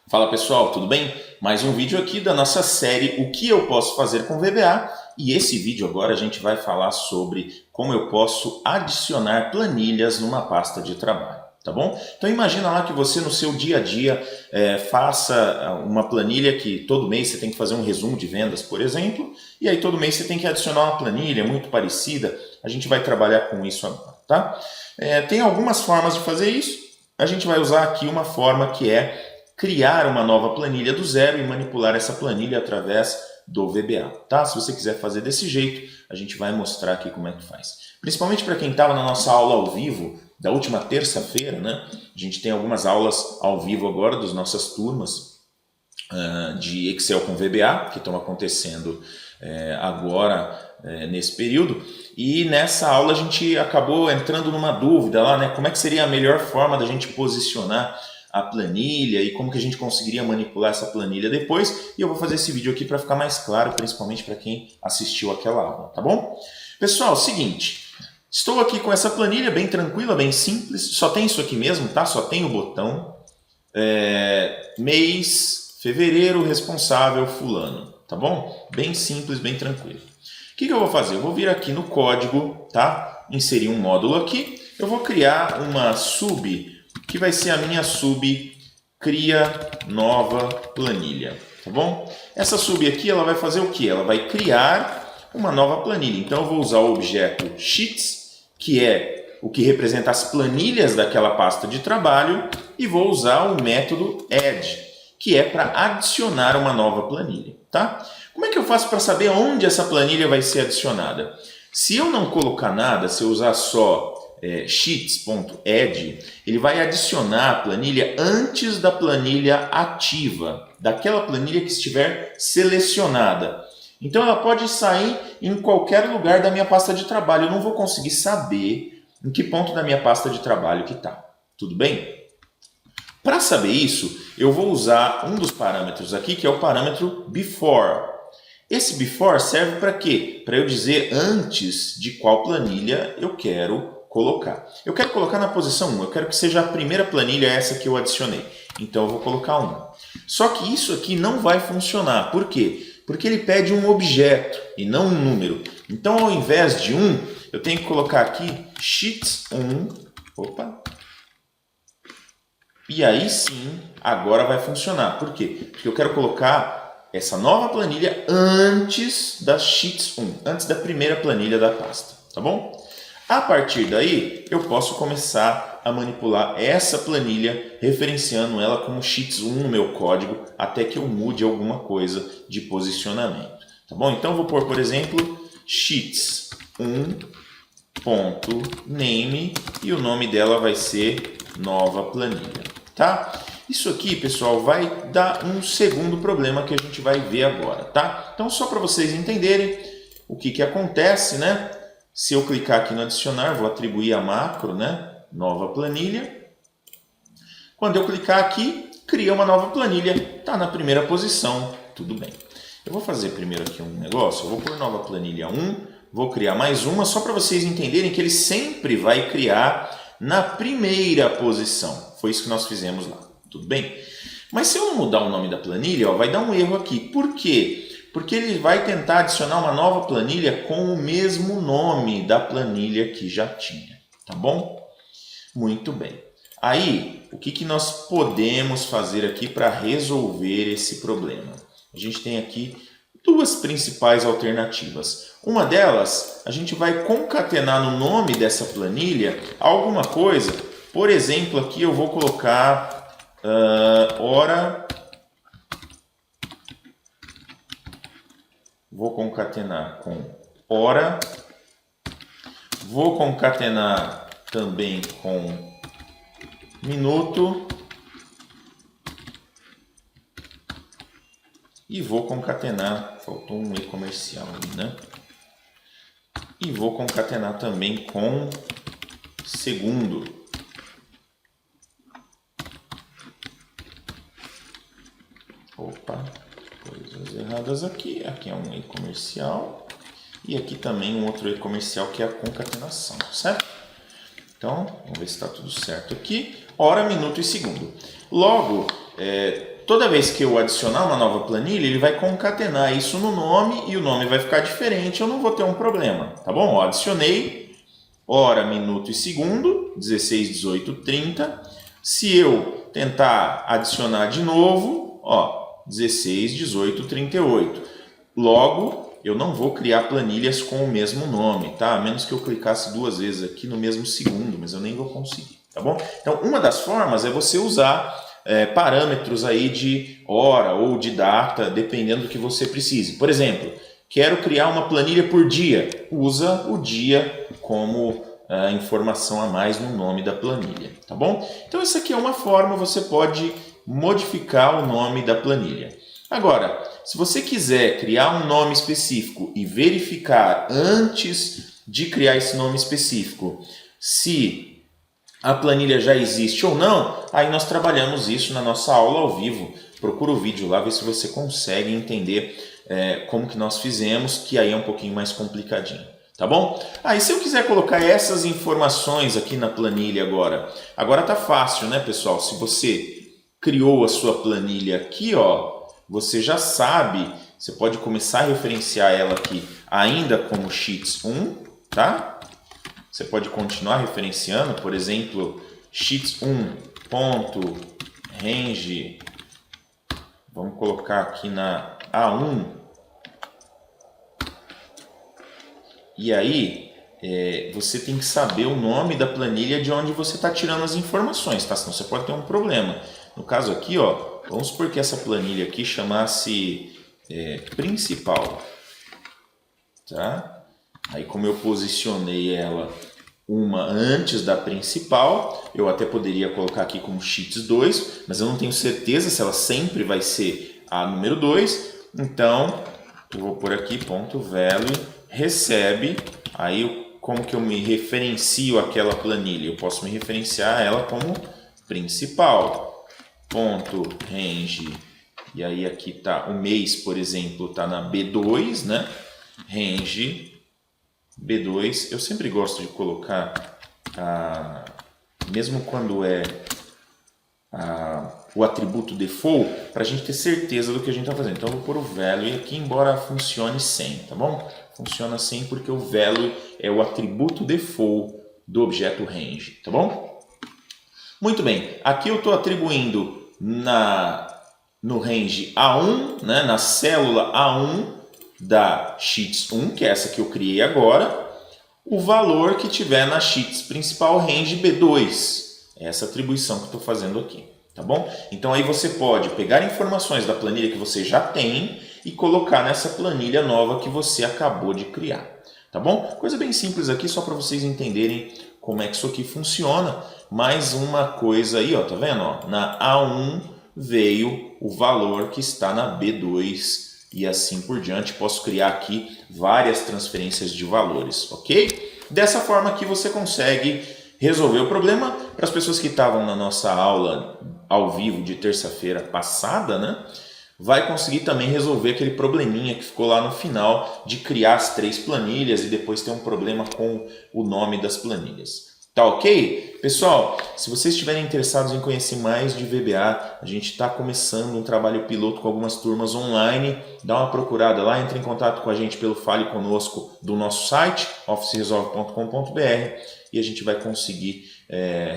Fala pessoal, tudo bem? Mais um vídeo aqui da nossa série O que eu posso fazer com VBA, e esse vídeo agora a gente vai falar sobre como eu posso adicionar planilhas numa pasta de trabalho, tá bom? Então imagina lá que você no seu dia a dia faça uma planilha que todo mês você tem que fazer um resumo de vendas, por exemplo, e aí todo mês você tem que adicionar uma planilha muito parecida. A gente vai trabalhar com isso agora, tá? Tem algumas formas de fazer isso. A gente vai usar aqui uma forma que é criar uma nova planilha do zero e manipular essa planilha através do VBA, tá? Se você quiser fazer desse jeito, a gente vai mostrar aqui como é que faz. Principalmente para quem estava na nossa aula ao vivo da última terça-feira, né? A gente tem algumas aulas ao vivo agora das nossas turmas de Excel com VBA, que estão acontecendo agora nesse período. E nessa aula a gente acabou entrando numa dúvida lá, né? Como é que seria a melhor forma da gente posicionar a planilha e como que a gente conseguiria manipular essa planilha depois. E eu vou fazer esse vídeo aqui para ficar mais claro, principalmente para quem assistiu aquela aula, tá bom? Pessoal, seguinte, estou aqui com essa planilha bem tranquila, bem simples, só tem isso aqui mesmo, tá? Só tem o botão, mês, fevereiro, responsável, fulano, tá bom? Bem simples, bem tranquilo. O que eu vou fazer? Eu vou vir aqui no código, tá? Inserir um módulo aqui, eu vou criar uma sub que vai ser a minha sub cria nova planilha, tá bom? Essa sub aqui ela vai fazer o que? Ela vai criar uma nova planilha. Então eu vou usar o objeto sheets, que é o que representa as planilhas daquela pasta de trabalho, e vou usar o método add, que é para adicionar uma nova planilha, tá? Como é que eu faço para saber onde essa planilha vai ser adicionada? Se eu não colocar nada, se eu usar só sheets.add, ele vai adicionar a planilha antes da planilha ativa, daquela planilha que estiver selecionada. Então ela pode sair em qualquer lugar da minha pasta de trabalho. Eu não vou conseguir saber em que ponto da minha pasta de trabalho que está. Tudo bem? Para saber isso, eu vou usar um dos parâmetros aqui, que é o parâmetro before. Esse before serve para quê? Para eu dizer antes de qual planilha eu quero colocar. Eu quero colocar na posição 1, eu quero que seja a primeira planilha essa que eu adicionei. Então eu vou colocar 1. Só que isso aqui não vai funcionar. Por quê? Porque ele pede um objeto e não um número. Então ao invés de 1, eu tenho que colocar aqui sheets1. Opa! E aí sim, agora vai funcionar. Por quê? Porque eu quero colocar essa nova planilha antes da sheets 1, antes da primeira planilha da pasta, tá bom? A partir daí, eu posso começar a manipular essa planilha, referenciando ela como sheets 1 no meu código, até que eu mude alguma coisa de posicionamento, tá bom? Então, eu vou pôr, por exemplo, sheets 1.name e o nome dela vai ser nova planilha, tá? Isso aqui, pessoal, vai dar um segundo problema que a gente vai ver agora, tá? Então, só para vocês entenderem o que acontece, né? Se eu clicar aqui no adicionar, vou atribuir a macro, né? Nova planilha. Quando eu clicar aqui, cria uma nova planilha. Está na primeira posição, tudo bem. Eu vou fazer primeiro aqui um negócio. Eu vou pôr nova planilha 1, vou criar mais uma, só para vocês entenderem que ele sempre vai criar na primeira posição. Foi isso que nós fizemos lá, tudo bem? Mas se eu não mudar o nome da planilha, vai dar um erro aqui. Por quê? Porque ele vai tentar adicionar uma nova planilha com o mesmo nome da planilha que já tinha, tá bom? Muito bem. Aí, o que nós podemos fazer aqui para resolver esse problema? A gente tem aqui duas principais alternativas. Uma delas, a gente vai concatenar no nome dessa planilha alguma coisa. Por exemplo, aqui eu vou colocar hora. Vou concatenar com hora, vou concatenar também com minuto e vou concatenar, faltou um E comercial ali, né? E vou concatenar também com segundo. Opa! Coisas erradas aqui. Aqui é um E comercial. E aqui também um outro E comercial que é a concatenação, certo? Então, vamos ver se está tudo certo aqui. Hora, minuto e segundo. Logo, toda vez que eu adicionar uma nova planilha, ele vai concatenar isso no nome e o nome vai ficar diferente, eu não vou ter um problema, tá bom? Ó, adicionei hora, minuto e segundo, 16, 18, 30. Se eu tentar adicionar de novo, ó, 16, 18, 38. Logo, eu não vou criar planilhas com o mesmo nome, tá? A menos que eu clicasse 2 vezes aqui no mesmo segundo, mas eu nem vou conseguir, tá bom? Então, uma das formas é você usar parâmetros aí de hora ou de data, dependendo do que você precise. Por exemplo, quero criar uma planilha por dia. Usa o dia como informação a mais no nome da planilha, tá bom? Então, essa aqui é uma forma, você pode modificar o nome da planilha. Agora, se você quiser criar um nome específico e verificar antes de criar esse nome específico se a planilha já existe ou não, aí nós trabalhamos isso na nossa aula ao vivo. Procura o vídeo lá, vê se você consegue entender como que nós fizemos, que aí é um pouquinho mais complicadinho, tá bom? Aí se eu quiser colocar essas informações aqui na planilha agora tá fácil, né, pessoal? Se você criou a sua planilha aqui, ó, você já sabe, você pode começar a referenciar ela aqui ainda como Sheets 1, tá? Você pode continuar referenciando, por exemplo, sheets1.range, vamos colocar aqui na A1, e aí você tem que saber o nome da planilha de onde você está tirando as informações, tá? Senão você pode ter um problema. No caso aqui, ó, vamos supor que essa planilha aqui chamasse principal, tá? Aí como eu posicionei ela uma antes da principal, eu até poderia colocar aqui como Sheets 2, mas eu não tenho certeza se ela sempre vai ser a número 2, então eu vou por aqui, ponto value, recebe, aí como que eu me referencio àquela planilha? Eu posso me referenciar a ela como principal, ponto range, e aí aqui tá o mês, por exemplo, tá na B2, né? Range B2, eu sempre gosto de colocar, mesmo quando é o atributo default, para a gente ter certeza do que a gente está fazendo. Então eu vou pôr o value aqui, embora funcione sem, tá bom? Funciona sem porque o value é o atributo default do objeto range, tá bom? Muito bem, aqui eu estou atribuindo no range A1, né, na célula A1, da Sheets 1, que é essa que eu criei agora, o valor que tiver na Sheets principal range B2. É essa atribuição que eu estou fazendo aqui, tá bom? Então aí você pode pegar informações da planilha que você já tem e colocar nessa planilha nova que você acabou de criar, tá bom? Coisa bem simples aqui, só para vocês entenderem como é que isso aqui funciona. Mais uma coisa aí, ó, tá vendo? Ó, na A1 veio o valor que está na B2 e assim por diante. Posso criar aqui várias transferências de valores, ok? Dessa forma aqui você consegue resolver o problema. Para as pessoas que estavam na nossa aula ao vivo de terça-feira passada, né? Vai conseguir também resolver aquele probleminha que ficou lá no final de criar as 3 planilhas e depois ter um problema com o nome das planilhas. Tá ok? Pessoal, se vocês estiverem interessados em conhecer mais de VBA, a gente está começando um trabalho piloto com algumas turmas online. Dá uma procurada lá, entre em contato com a gente pelo Fale Conosco do nosso site, officeresolve.com.br, e a gente vai conseguir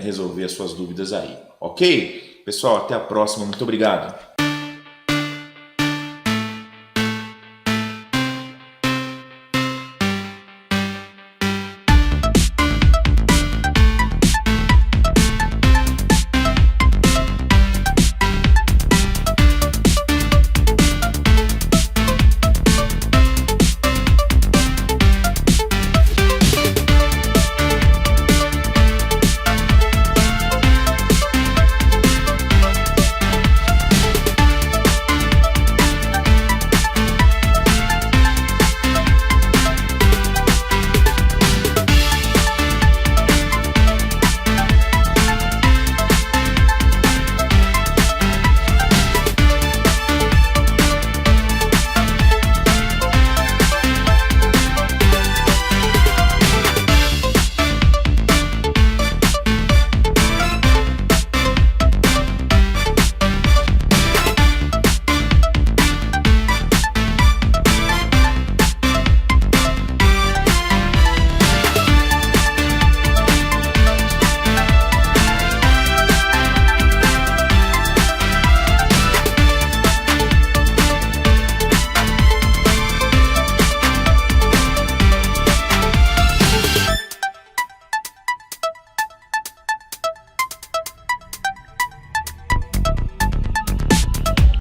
resolver as suas dúvidas aí. Ok? Pessoal, até a próxima. Muito obrigado.